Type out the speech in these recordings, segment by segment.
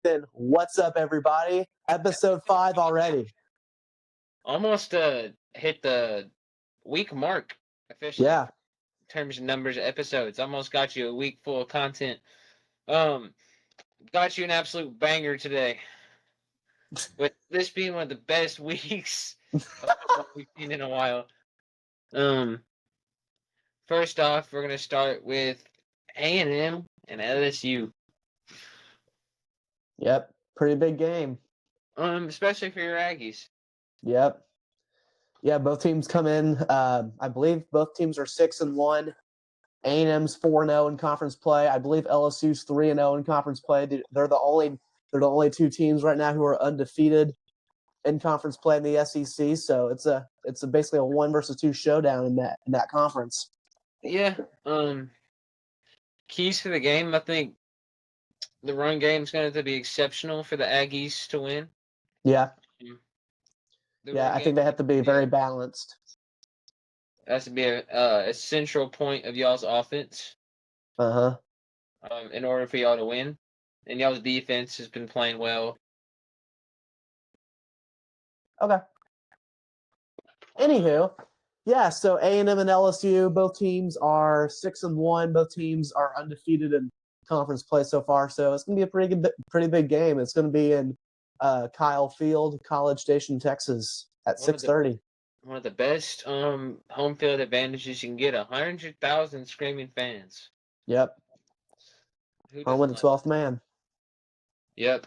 Then what's up, everybody? Episode 5 already. Almost hit the week mark officially. Yeah. In terms of numbers of episodes. Almost got you a week full of content. Got you an absolute banger today. With this being one of the best weeks of football we've seen in a while. First off, we're gonna start with A&M and LSU. Yep. Pretty big game. Especially for your Aggies. Yep. Yeah, both teams come in. I believe both teams are 6-1. A&M's 4-0 in conference play. I believe LSU's 3-0 in conference play. They're the only two teams right now who are undefeated in conference play in the SEC. So it's basically a 1 versus 2 showdown in that conference. Yeah. Keys for the game, I think the run game's going to be exceptional for the Aggies to win. Yeah. The Yeah, I think they have to be very balanced. Has to be a central point of y'all's offense. In order for y'all to win. And y'all's defense has been playing well. Okay. Anywho, yeah, so A&M and LSU, both teams are 6-1. Both teams are undefeated in conference play so far. So it's going to be a pretty big game. It's going to be in Kyle Field, College Station, Texas at 6:30. One of the best home field advantages you can get. 100,000 screaming fans. Yep. Home with the 12th man. Yep.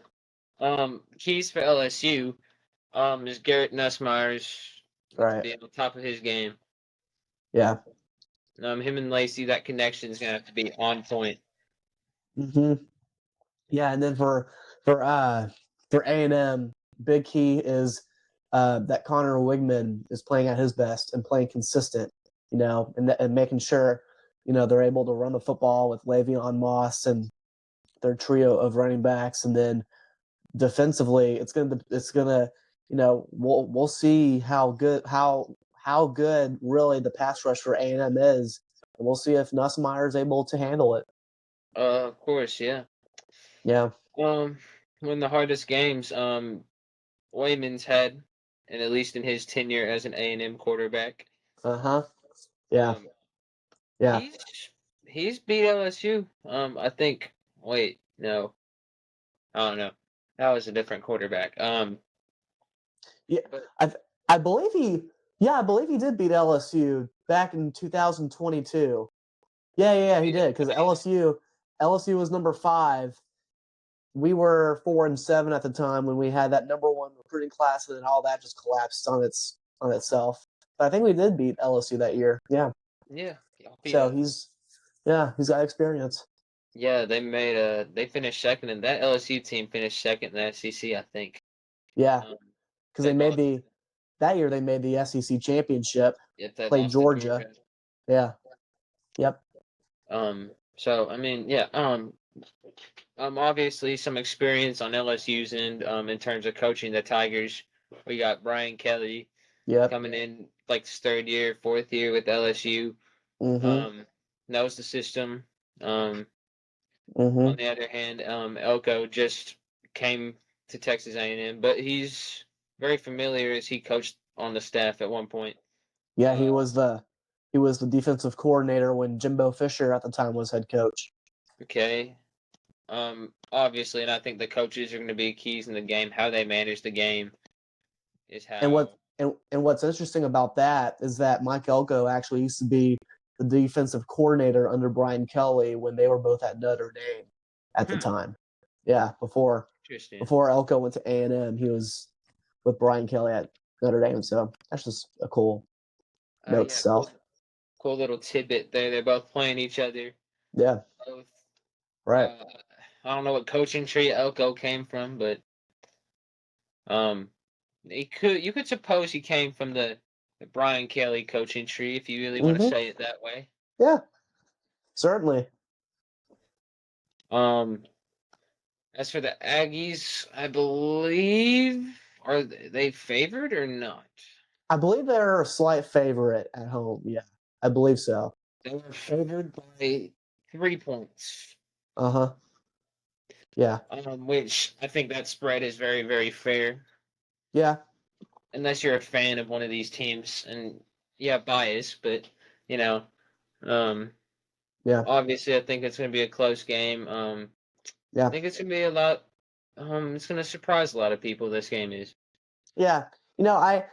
Keys for LSU is Garrett Nussmeier's right. Be on top of his game. Yeah. Him and Lacey, that connection is gonna have to be on point. Yeah, and then for A&M, big key is that Connor Wigman is playing at his best and playing consistent, and making sure, they're able to run the football with Le'Veon Moss and their trio of running backs, and then defensively, it's gonna, we'll see how good really the pass rush for A&M is, and we'll see if Nussmeier is able to handle it. Of course, yeah. Yeah. One of the hardest games Wayman's had, and at least in his tenure as an A&M quarterback. Yeah. Yeah. He's beat LSU. I think. Wait, no. I don't know. That was a different quarterback. Yeah, I believe he did beat LSU back in 2022. Yeah, he did, because LSU was number 5. We were 4-7 at the time when we had that number 1 recruiting class, and then all that just collapsed on itself. But I think we did beat LSU that year. Yeah. Yeah. So he's got experience. Yeah, they finished second, and that LSU team finished second in the SEC, I think. Yeah, because that year they made the SEC championship. Played Georgia. Yeah. Yep. So I mean, yeah. Obviously some experience on LSU's end. In terms of coaching the Tigers, we got Brian Kelly. Yep. Coming in like his 3rd year, 4th year with LSU. Knows the system. On the other hand, Elko just came to Texas A&M, but he's very familiar as he coached on the staff at one point. Yeah, he was the defensive coordinator when Jimbo Fisher at the time was head coach. Okay. Obviously, and I think the coaches are going to be keys in the game. How they manage the game is how. And what's interesting about that is that Mike Elko actually used to be the defensive coordinator under Brian Kelly when they were both at Notre Dame at the time. Yeah, before Elko went to A&M, he was with Brian Kelly at Notre Dame. So that's just a cool note itself. Cool little tidbit there. They're both playing each other. Yeah. Both. Right. I don't know what coaching tree Elko came from, but you could suppose he came from the Brian Kelly coaching tree if you really want to say it that way. Yeah. Certainly. As for the Aggies, I believe, are they favored or not? I believe they're a slight favorite at home. Yeah, I believe so. They were favored by 3 points. Yeah. Which I think that spread is very, very fair. Yeah. Unless you're a fan of one of these teams, and yeah, bias, but you know, um, Yeah. obviously I think it's going to be a close game. Yeah. I think it's going to be a lot. It's going to surprise a lot of people. This game is. Yeah. You know, I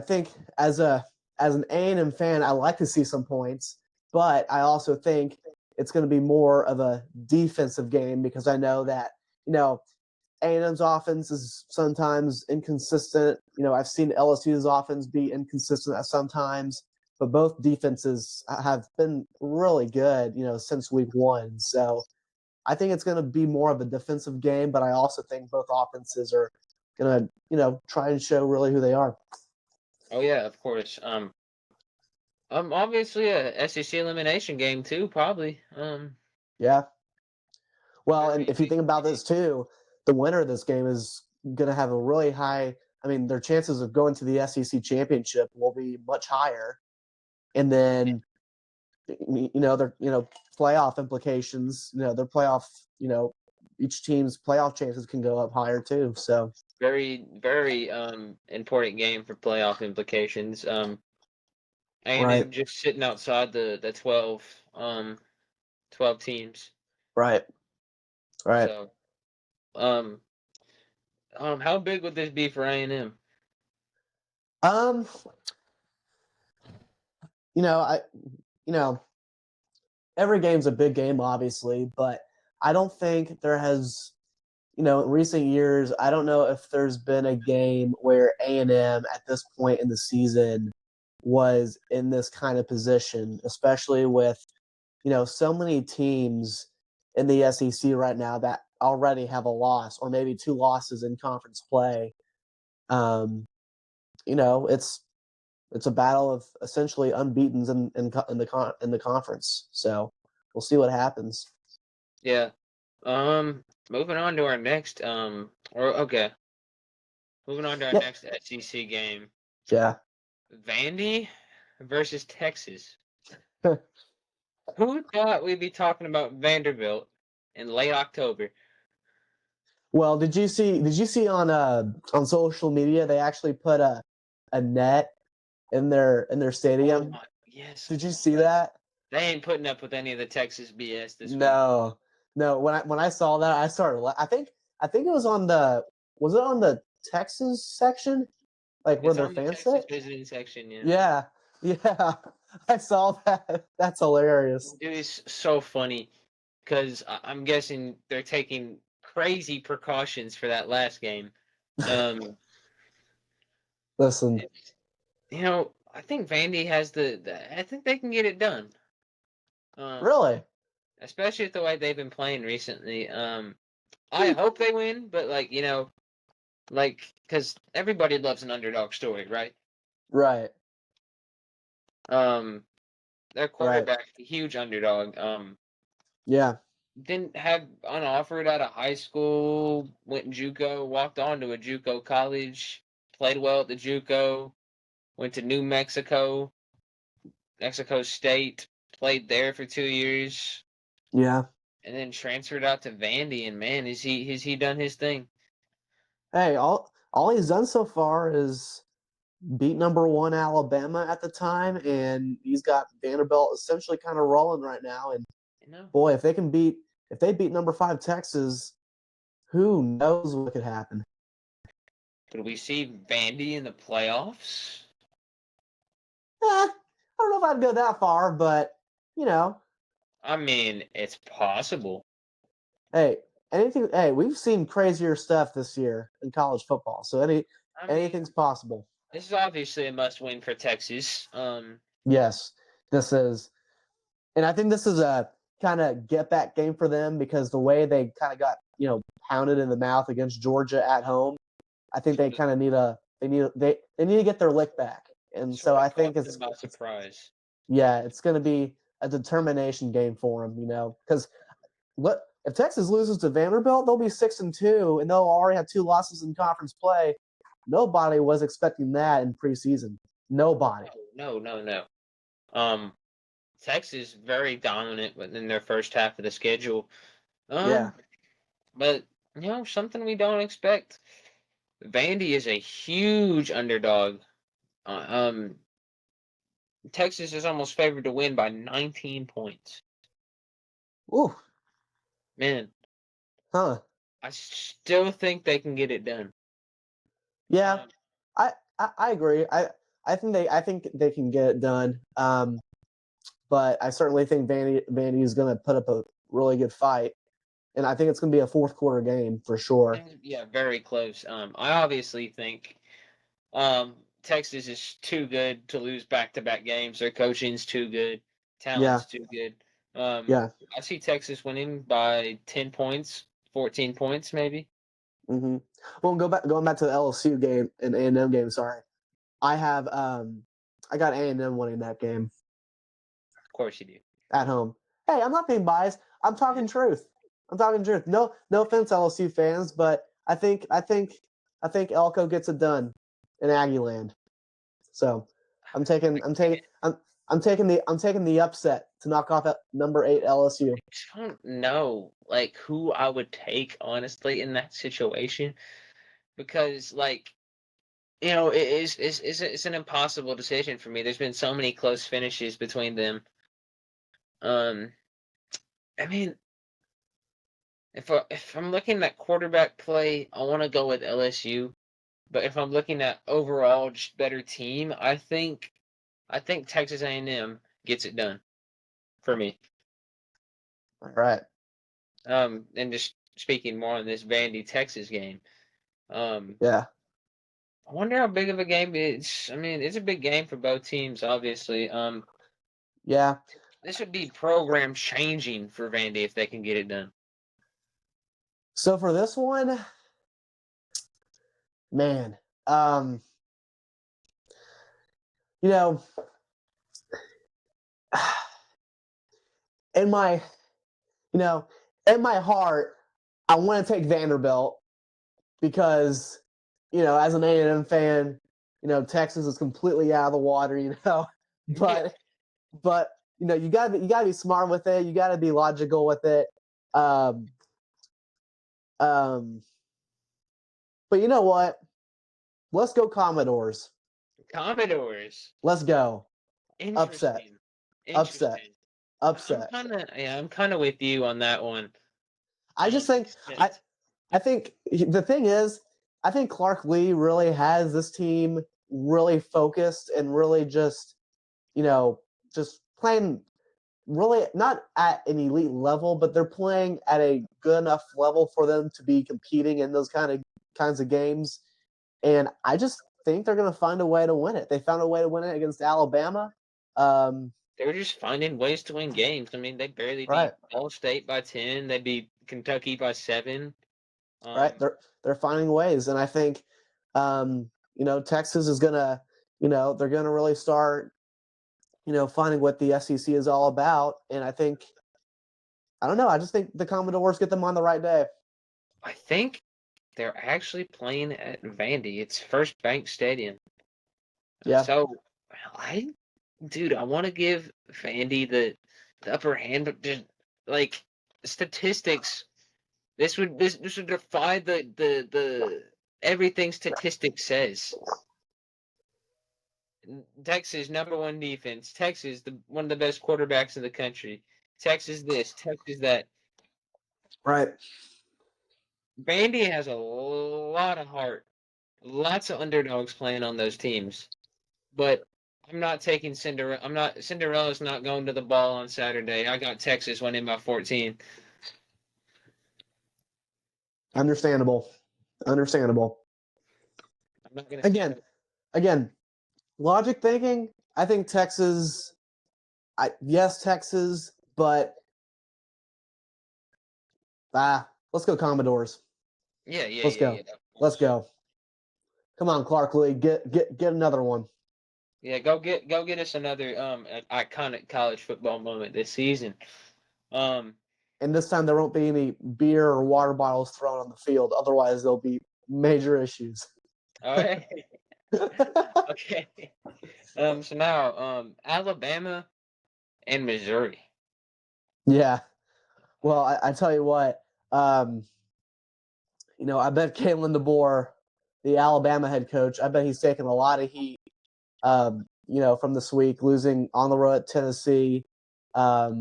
think as an A&M fan, I like to see some points, but I also think it's going to be more of a defensive game because I know that A&M's offense is sometimes inconsistent. I've seen LSU's offense be inconsistent at sometimes, but both defenses have been really good, since week one. So I think it's going to be more of a defensive game, but I also think both offenses are going to, try and show really who they are. Oh yeah, of course. Obviously a SEC elimination game too, probably. Yeah. Well, and Very if you think about this too, the winner of this game is going to have a really high. I mean, their chances of going to the SEC championship will be much higher, and then their playoff implications. Their playoff. Each team's playoff chances can go up higher too. So very, very important game for playoff implications. right, A&M just sitting outside the 12 teams. right, right. So, um, how big would this be for A&M? Um, I, you know, every game's a big game, obviously, but I don't think there has, in recent years, I don't know if there's been a game where A&M at this point in the season was in this kind of position, especially with, so many teams in the SEC right now that already have a loss or maybe two losses in conference play. Um, it's a battle of essentially unbeaten's in the conference. So we'll see what happens. Yeah. Moving on to our next moving on to our Yeah, next SEC game. yeah. Vandy versus Texas. Who thought we'd be talking about Vanderbilt in late October? Well, did you see on social media they actually put a net in their Oh stadium? my, yes, I Did you saw see that. that? They ain't putting up with any of the Texas BS this week. No. No, when I saw that, I started I think it was on the Texas section? Like where It's their on the fans Texas sit? visiting section, yeah. Yeah. Yeah. I saw that. That's hilarious. It is so funny because I'm guessing they're taking crazy precautions for that last game. Um, Listen, I think Vandy has I think they can get it done. Um, really? especially with the way they've been playing recently. I hope they win, but because everybody loves an underdog story, right? Right. Um, their Right. quarterback, a huge underdog. Yeah. Didn't have unoffered out of high school, went JUCO, walked on to a JUCO college, played well at the JUCO, went to New Mexico, Mexico State, played there for 2 years, Yeah. and then transferred out to Vandy. And man, has he done his thing? Hey, all he's done so far is beat number one Alabama at the time, and he's got Vanderbilt essentially kind of rolling right now. And You know, boy, if they beat number five Texas, who knows what could happen? could we see Vandy in the playoffs? I don't know if I'd go that far, but you know, I mean, it's possible. hey, anything. Hey, we've seen crazier stuff this year in college football, so I mean, anything's possible. this is obviously a must-win for Texas. Yes, this is, and I think this is a kind of get back game for them because the way they kind of got pounded in the mouth against Georgia at home, I think they kind of need to get their lick back, and Sort so of I think caught them by surprise. it's going to be a determination game for them, because what if Texas loses to Vanderbilt, they'll be 6-2, and they'll already have two losses in conference play. Nobody was expecting that in preseason. Nobody. No. Um, Texas very dominant within their first half of the schedule. Yeah. But something we don't expect. Vandy is a huge underdog. Um, Texas is almost favored to win by 19 points. Ooh. Man, Huh. I still think they can get it done. Yeah. I agree. I think they can get it done. But I certainly think Vandy is going to put up a really good fight, and I think it's going to be a fourth quarter game for sure. Yeah, very close. I obviously think Texas is too good to lose back-to-back games. Their coaching's too good. Yeah. Talent's too good. Yeah. I see Texas winning by 10 points, 14 points maybe. Mm-hmm. Well, going back to the LSU game and A&M game. Sorry, I got A&M winning that game. Of course you do. At home. Hey, I'm not being biased. I'm talking truth. No offense, LSU fans, but I think Elko gets it done in Aggieland. So I'm taking the upset to knock off at number 8 LSU. I don't know who I would take honestly in that situation, because it's an impossible decision for me. There's been so many close finishes between them. I mean, if I'm looking at quarterback play, I want to go with LSU. But if I'm looking at overall just better team, I think Texas A&M gets it done for me. All right. And just speaking more on this Vandy Texas game. Yeah. I wonder how big of a game it is. I mean, it's a big game for both teams, obviously. Yeah. This would be program changing for Vandy if they can get it done. So for this one, man, you know, in my heart, I want to take Vanderbilt because, as an A&M fan, Texas is completely out of the water, but you gotta be smart with it. You gotta be logical with it. But you know what? Let's go Commodores. Commodores. Let's go. Interesting. Upset. I'm kind of with you on that one. I just think I think the thing is, I think Clark Lea really has this team really focused and really just playing really not at an elite level, but they're playing at a good enough level for them to be competing in those kinds of games. And I just think they're going to find a way to win it. They found a way to win it against Alabama. They're just finding ways to win games. I mean, they barely beat Ball State by 10. They beat Kentucky by 7. Right, they're finding ways, and I think, Texas is gonna, they're gonna really start, finding what the SEC is all about, and I don't know, I just think the Commodores get them on the right day. I think they're actually playing at Vandy. It's First Bank Stadium. Yeah. So, I want to give Vandy the upper hand, but just statistics. This would defy the everything statistics says. Texas #1 defense. Texas one of the best quarterbacks in the country. Texas this. Texas that. Right. Vandy has a lot of heart. Lots of underdogs playing on those teams. But I'm not taking Cinderella. Cinderella's not going to the ball on Saturday. I got Texas winning by 14. Understandable. I'm not gonna again, logic thinking, I think Texas, Texas, but let's go Commodores. Yeah. Let's go. Come on, Clark Lea, get another one. Yeah, go get us another iconic college football moment this season. And this time there won't be any beer or water bottles thrown on the field. Otherwise, there'll be major issues. All right. Okay. So now, Alabama and Missouri. Yeah. Well, I tell you what, I bet Kalen DeBoer, the Alabama head coach, I bet he's taking a lot of heat, from this week, losing on the road at Tennessee. I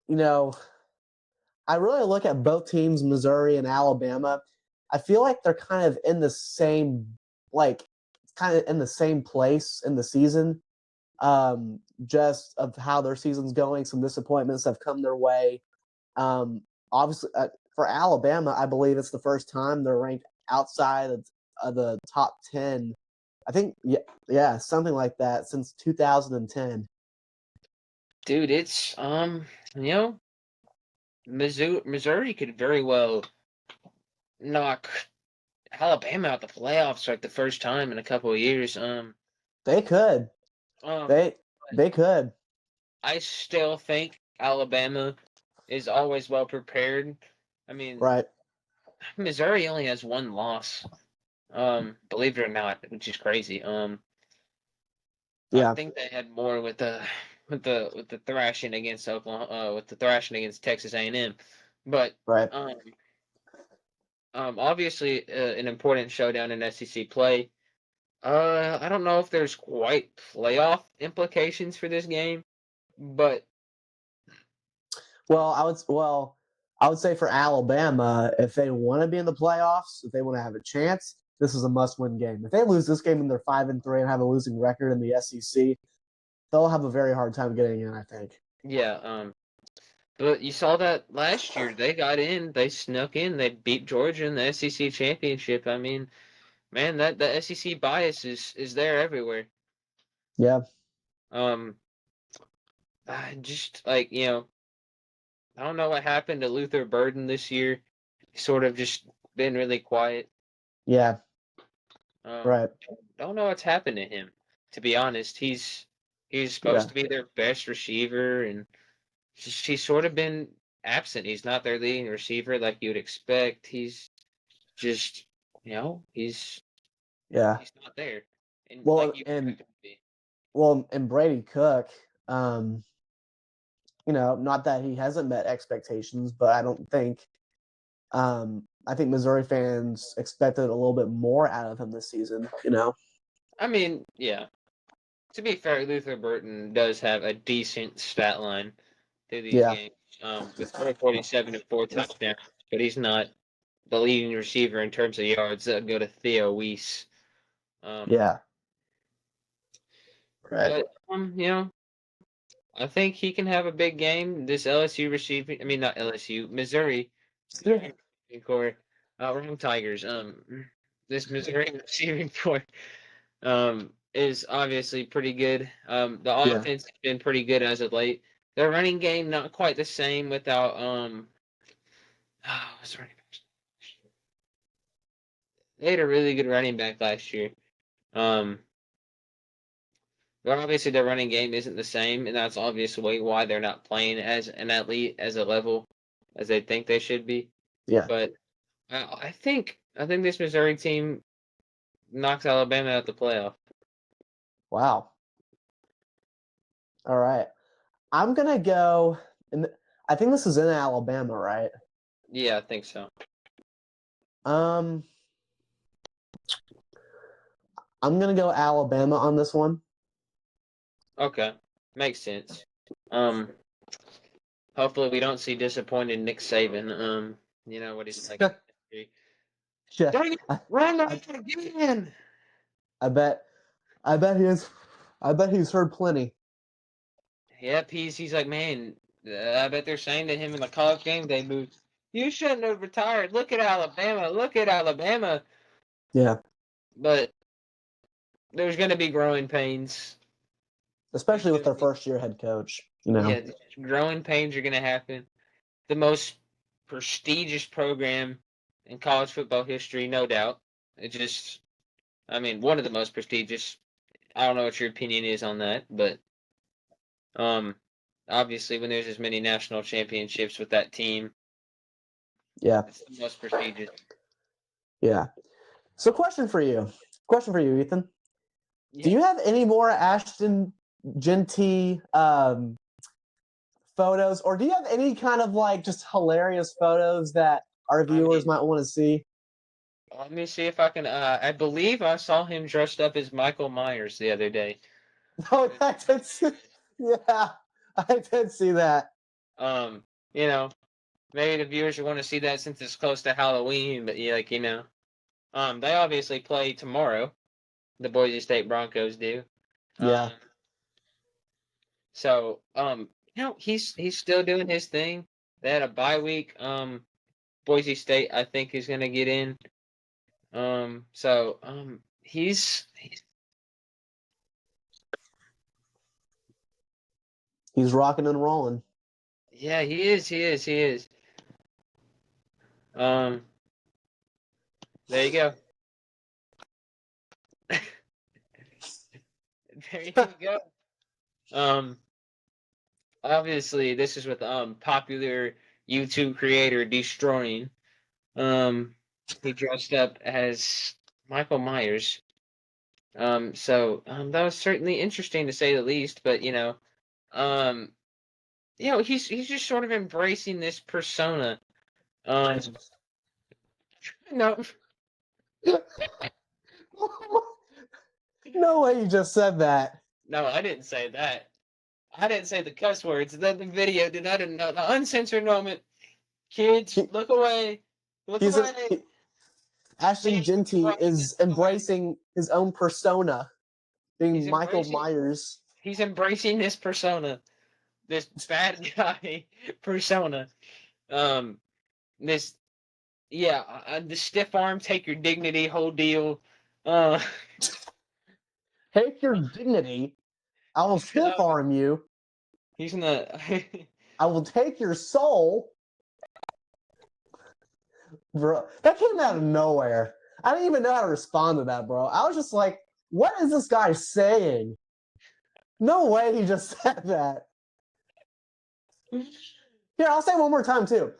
really look at both teams, Missouri and Alabama. I feel like they're kind of in the same, place in the season, just of how their season's going. Some disappointments have come their way. Obviously, for Alabama, I believe it's the first time they're ranked outside of the top 10. I think, something like that since 2010. Dude, it's Missouri could very well knock Alabama out the playoffs for like the first time in a couple of years. They could. They could. I still think Alabama is always well prepared. I mean, right. Missouri only has one loss. Believe it or not, which is crazy. I think they had more with the thrashing against Oklahoma, with the thrashing against Texas A&M, but right. Obviously an important showdown in SEC play. I don't know if there's quite playoff implications for this game, but I would say for Alabama, if they want to be in the playoffs, if they want to have a chance, this is a must-win game. If they lose this game and they're 5-3 and have a losing record in the SEC, they'll have a very hard time getting in, I think. Yeah, but you saw that last year. They got in, they snuck in, they beat Georgia in the SEC championship. I mean, man, that the SEC bias is there everywhere. Yeah. Just like, I don't know what happened to Luther Burden this year. He's sort of just been really quiet. Yeah. Right. Don't know what's happened to him. To be honest, he's supposed to be their best receiver, and he's sort of been absent. He's not their leading receiver like you would expect. He's just, he's not there. And and Brady Cook, not that he hasn't met expectations, but I don't think I think Missouri fans expected a little bit more out of him this season, I mean, yeah. To be fair, Luther Burden does have a decent stat line through these games, with 447 and 4 touchdowns, but he's not the leading receiver in terms of yards. That go to Theo Weiss. Right. But I think he can have a big game. This LSU receiving, I mean not LSU, Missouri core, wrong Tigers. This Missouri receiving core, is obviously pretty good. The offense has been pretty good as of late. Their running game not quite the same without they had a really good running back last year. But obviously their running game isn't the same, and that's obviously why they're not playing as an elite as a level as they think they should be. Yeah. But I think this Missouri team knocks Alabama out the playoff. Wow. All right. I'm gonna go, and I think this is in Alabama, right? Yeah, I think so. I'm gonna go Alabama on this one. Okay, makes sense. Hopefully we don't see disappointed Nick Saban. You know what he's like. Yeah. Dang it, run that again! I bet he's heard plenty. Yep, he's like, man, I bet they're saying to him in the college game debut, you shouldn't have retired. Look at Alabama. Look at Alabama. Yeah. But there's going to be growing pains. Especially with their first-year head coach, Yeah, growing pains are going to happen. The most prestigious program in college football history, no doubt. One of the most prestigious. I don't know what your opinion is on that, but obviously when there's as many national championships with that team, it's the most prestigious. Yeah. So question for you, Ethan. Yeah. Do you have any more Ashton Jeanty photos, or do you have any kind of like just hilarious photos that our viewers might want to see? Let me see if I can. I believe I saw him dressed up as Michael Myers the other day. Oh, I did see, yeah, I did see that. You know, maybe the viewers will want to see that since it's close to Halloween, but yeah, like, they obviously play tomorrow. The Boise State Broncos do. Yeah. So, he's still doing his thing. They had a bye week. Boise State, I think, is gonna get in. So, he's rocking and rolling. Yeah, he is. He is. There you go. There you go. Obviously, this is with popular YouTube creator Destroying. He dressed up as Michael Myers. So that was certainly interesting to say the least. But he's just sort of embracing this persona. No. No way you just said that. No, I didn't say that. I didn't say the cuss words. The video did not know the uncensored moment. Kids, look away. Look away. Ashton Jeanty is embracing his own persona, being Michael Myers. He's embracing this persona, this bad guy persona. The stiff arm, take your dignity, whole deal. Take your dignity. I will stiff arm you. He's gonna. I will take your soul. Bro, that came out of nowhere. I didn't even know how to respond to that, bro. I was just like, what is this guy saying? No way he just said that. Here, I'll say it one more time, too.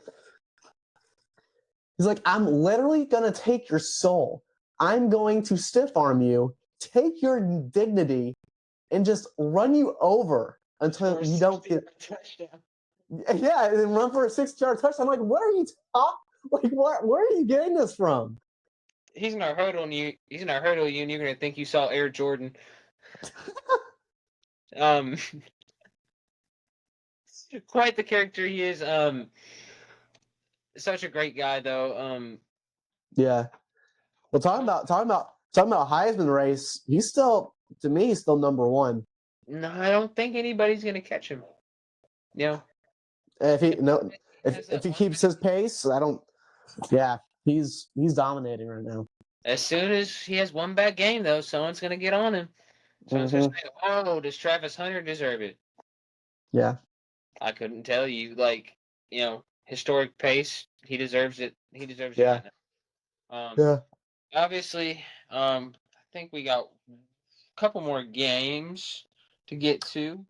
He's like, I'm literally going to take your soul. I'm going to stiff arm you, take your dignity, and just run you over until you don't get touchdown. Yeah, and run for a 6-yard touchdown. I'm like, what are you talking? Like, where are you getting this from? He's gonna hurdle you. He's gonna hurdle you, and you're gonna think you saw Air Jordan. Quite the character he is. Such a great guy, though. Yeah. Well, talking about Heisman race, he's still, to me, he's still number one. No, I don't think anybody's gonna catch him. If he keeps his pace, yeah, he's dominating right now. As soon as he has one bad game, though, someone's gonna get on him. Someone's gonna say, "Oh, does Travis Hunter deserve it?" Yeah. I couldn't tell you. Historic pace. He deserves it. He deserves it. Yeah. Obviously, I think we got a couple more games to get to.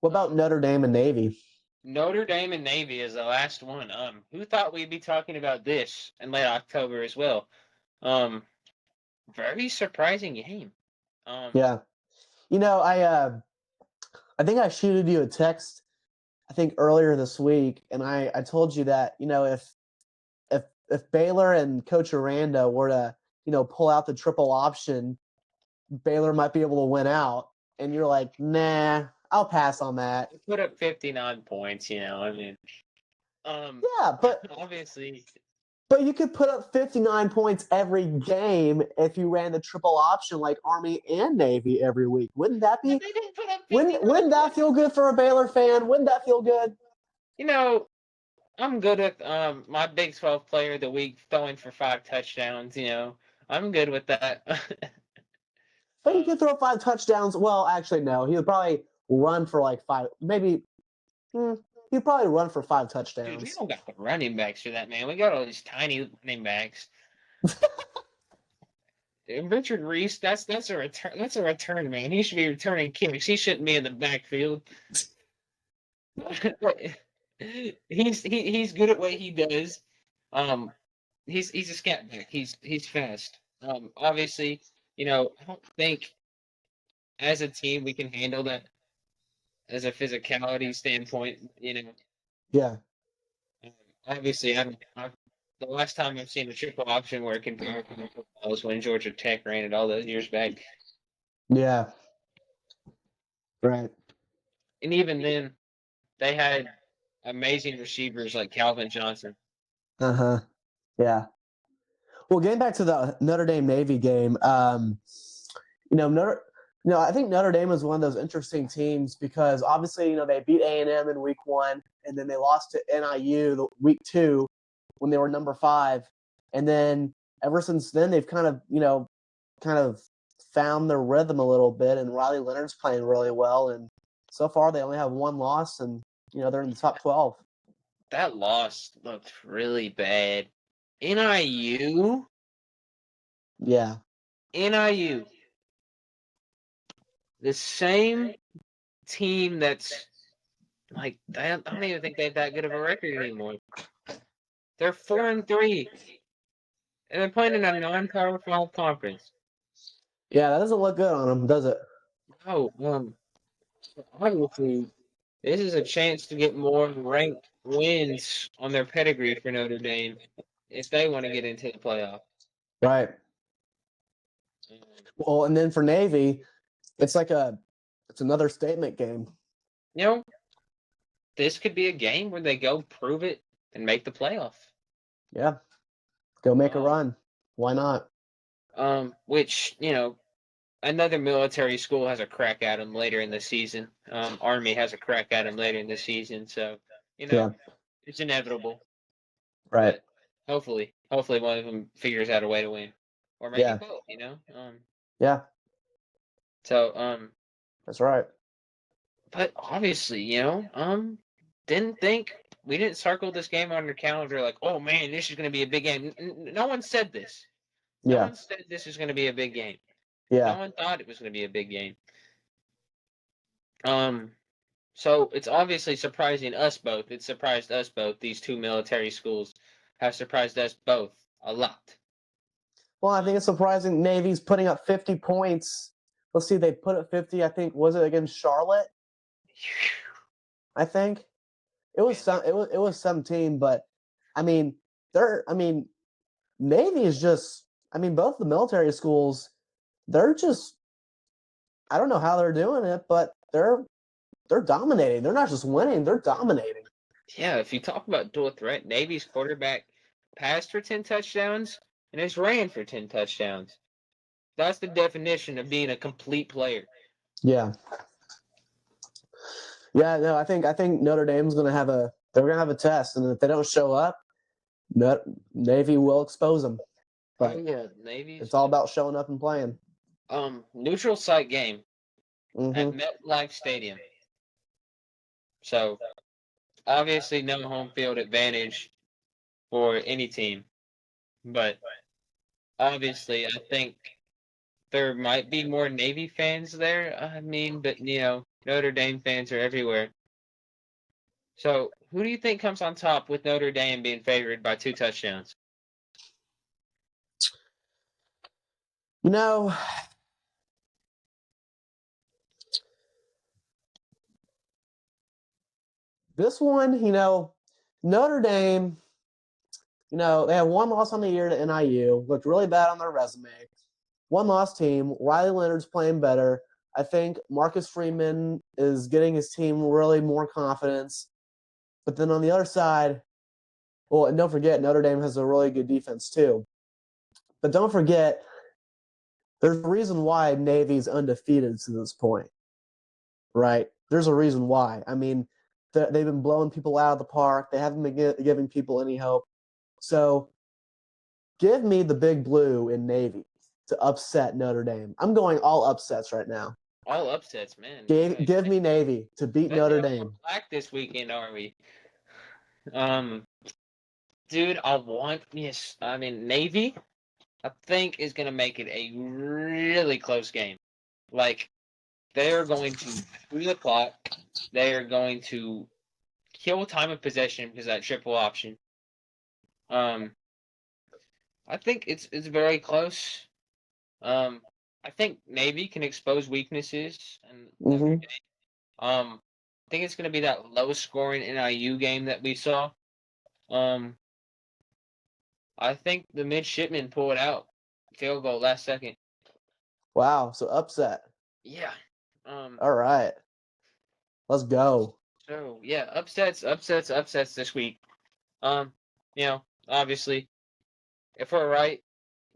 What about Notre Dame and Navy? Notre Dame and Navy is the last one. Who thought we'd be talking about this in late October as well? Very surprising game. Yeah. I think I shooted you a text, I think earlier this week, and I told you that, if Baylor and Coach Aranda were to, pull out the triple option, Baylor might be able to win out. And you're like, nah, I'll pass on that. Put up 59 points, I mean. Yeah, but obviously. But you could put up 59 points every game if you ran the triple option like Army and Navy every week. Wouldn't that be? Wouldn't that feel good for a Baylor fan? Wouldn't that feel good? I'm good with my Big 12 player of the week throwing for 5 touchdowns. I'm good with that. But he could throw 5 touchdowns. Well, actually, no. He would probably run for like 5. Maybe. He'd probably run for 5 touchdowns. Dude, we don't got the running backs for that, man. We got all these tiny running backs. Richard Reese, that's a return. That's a return, man. He should be returning kicks. He shouldn't be in the backfield. He's good at what he does. He's a scat back. He's fast. Obviously, I don't think as a team we can handle that. as a physicality standpoint, Yeah. Obviously, the last time I've seen a triple option work in American football was when Georgia Tech ran it all those years back. Yeah. Right. And even then, they had amazing receivers like Calvin Johnson. Uh-huh. Yeah. Well, getting back to the Notre Dame Navy game, I think Notre Dame was one of those interesting teams because obviously, they beat A&M in week 1, and then they lost to NIU week 2 when they were number 5, and then ever since then they've kind of found their rhythm a little bit, and Riley Leonard's playing really well, and so far they only have one loss, and they're in the top 12. That loss looked really bad. NIU? Yeah. NIU. The same team that's like, I don't even think they have that good of a record anymore. They're 4-3. And they're playing in a non-Power 5 conference. Yeah, that doesn't look good on them, does it? No, obviously, this is a chance to get more ranked wins on their pedigree for Notre Dame if they want to get into the playoff. Right. Well, and then for Navy, it's another statement game. This could be a game where they go prove it and make the playoff. Yeah. Go make a run. Why not? Which, another military school has a crack at them later in the season. Army has a crack at them later in the season. So, it's inevitable. Right. But hopefully one of them figures out a way to win, or maybe both. Yeah. So, that's right. But obviously, we didn't circle this game on your calendar like, oh man, this is going to be a big game. No one said this. No one said this is going to be a big game. Yeah. No one thought it was going to be a big game. So it's obviously surprising us both. It surprised us both. These two military schools have surprised us both a lot. Well, I think it's surprising Navy's putting up 50 points. Let's see, they put up 50, I think, was it against Charlotte? I think. It was some team, but Navy is just both the military schools, they're just, I don't know how they're doing it, but they're dominating. They're not just winning, they're dominating. Yeah, if you talk about dual threat, Navy's quarterback passed for 10 touchdowns and has ran for 10 touchdowns. That's the definition of being a complete player. Yeah. Yeah, no, I think Notre Dame's gonna have a test, and if they don't show up, Navy will expose them. But Navy. It's all about showing up and playing. Neutral site game at MetLife Stadium. So obviously no home field advantage for any team, but obviously I think there might be more Navy fans there. But Notre Dame fans are everywhere. So who do you think comes on top with Notre Dame being favored by 2 touchdowns? This one, Notre Dame, they have one loss on the year to NIU, looked really bad on their resume. One loss team. Riley Leonard's playing better. I think Marcus Freeman is getting his team really more confidence. But then on the other side, well, and don't forget, Notre Dame has a really good defense too. But don't forget, there's a reason why Navy's undefeated to this point, right? There's a reason why. They've been blowing people out of the park. They haven't been giving people any hope. So give me the Big Blue in Navy to upset Notre Dame. I'm going all upsets right now. All upsets, man. Give me Navy to beat Notre Dame. Black this weekend, are we? Dude, Navy, I think, is going to make it a really close game. Like, they are going to through the clock. They are going to kill time of possession because of that triple option. I think it's very close. I think Navy can expose weaknesses and think it's going to be that low scoring NIU game that we saw. I think the midshipmen pulled out field goal last second. Wow, so upset. Yeah. All right. Let's go. So yeah, upsets this week. Obviously, if we're right,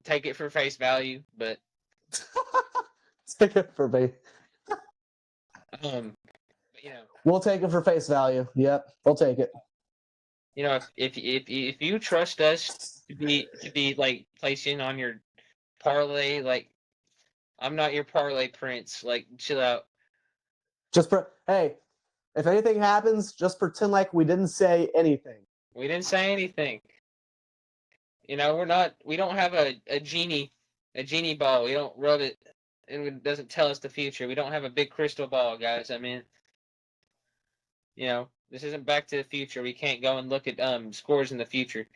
take it for face value. But take it for me. But, we'll take it for face value. Yep, we'll take it. If you trust us to be like placing on your parlay, like I'm not your parlay prince. Like chill out. Hey, if anything happens, just pretend like we didn't say anything. We didn't say anything. We don't have a genie ball. We don't rub it and it doesn't tell us the future. We don't have a big crystal ball, guys. I mean, this isn't Back to the Future. We can't go and look at scores in the future.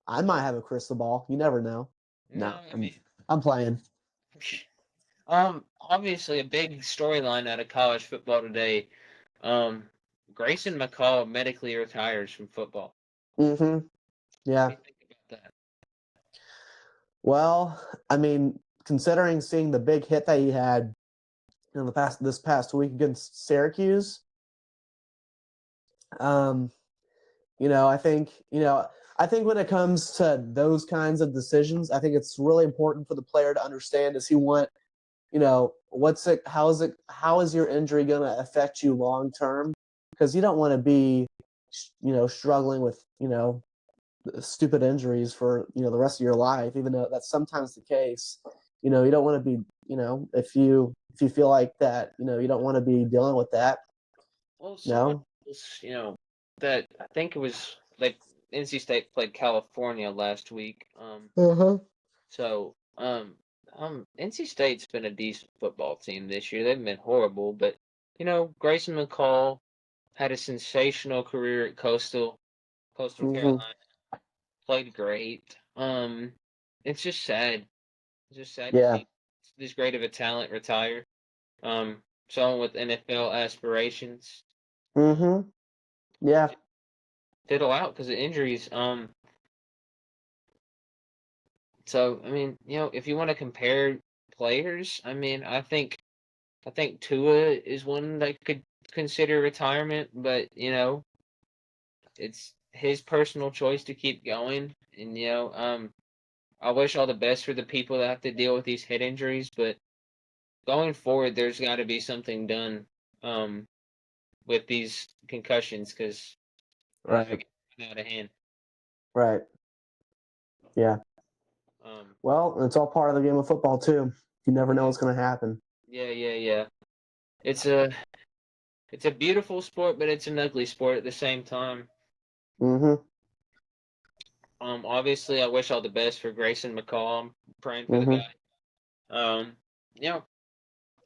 I might have a crystal ball. You never know. No, I'm playing. Obviously a big storyline out of college football today. Grayson McCall medically retires from football. Mm-hmm. Yeah. What do you think about that? Well, I mean, considering seeing the big hit that he had in this past week against Syracuse, I think when it comes to those kinds of decisions, I think it's really important for the player to understand, does he want, how is your injury going to affect you long term? Because you don't want to be, struggling with, stupid injuries for, the rest of your life, even though that's sometimes the case. You don't want to be, if you feel like that, you don't want to be dealing with that. Well, no. That I think it was like NC State played California last week. So NC State's been a decent football team this year. They've been horrible, but Grayson McCall had a sensational career at Coastal Carolina. Played great. It's just sad. It's just sad to see this great of a talent retire. Someone with NFL aspirations. Yeah. Fiddle out because of injuries. So I mean, if you want to compare players, I mean, I think Tua is one that could consider retirement, but it's his personal choice to keep going. And I wish all the best for the people that have to deal with these head injuries, but going forward, there's got to be something done with these concussions because right out of hand. Right. Yeah. Well, it's all part of the game of football too. You never know what's going to happen. Yeah. It's a beautiful sport, but it's an ugly sport at the same time. Obviously, I wish all the best for Grayson McCall. I'm praying for the guy.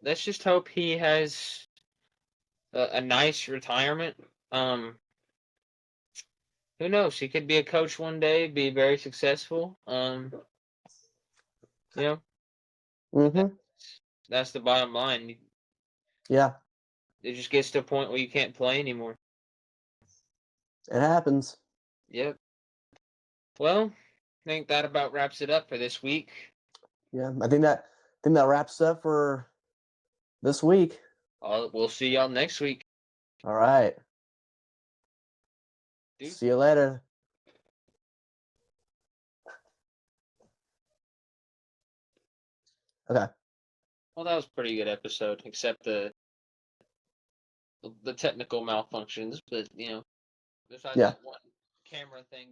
Let's just hope he has a nice retirement. Who knows? He could be a coach one day, be very successful. That's the bottom line. Yeah. It just gets to a point where you can't play anymore. It happens. Yep. Well, I think that about wraps it up for this week. Yeah, I think that wraps up for this week. We'll see y'all next week. All right. See you later. Okay. Well, that was a pretty good episode, except the technical malfunctions. But besides that one camera thing.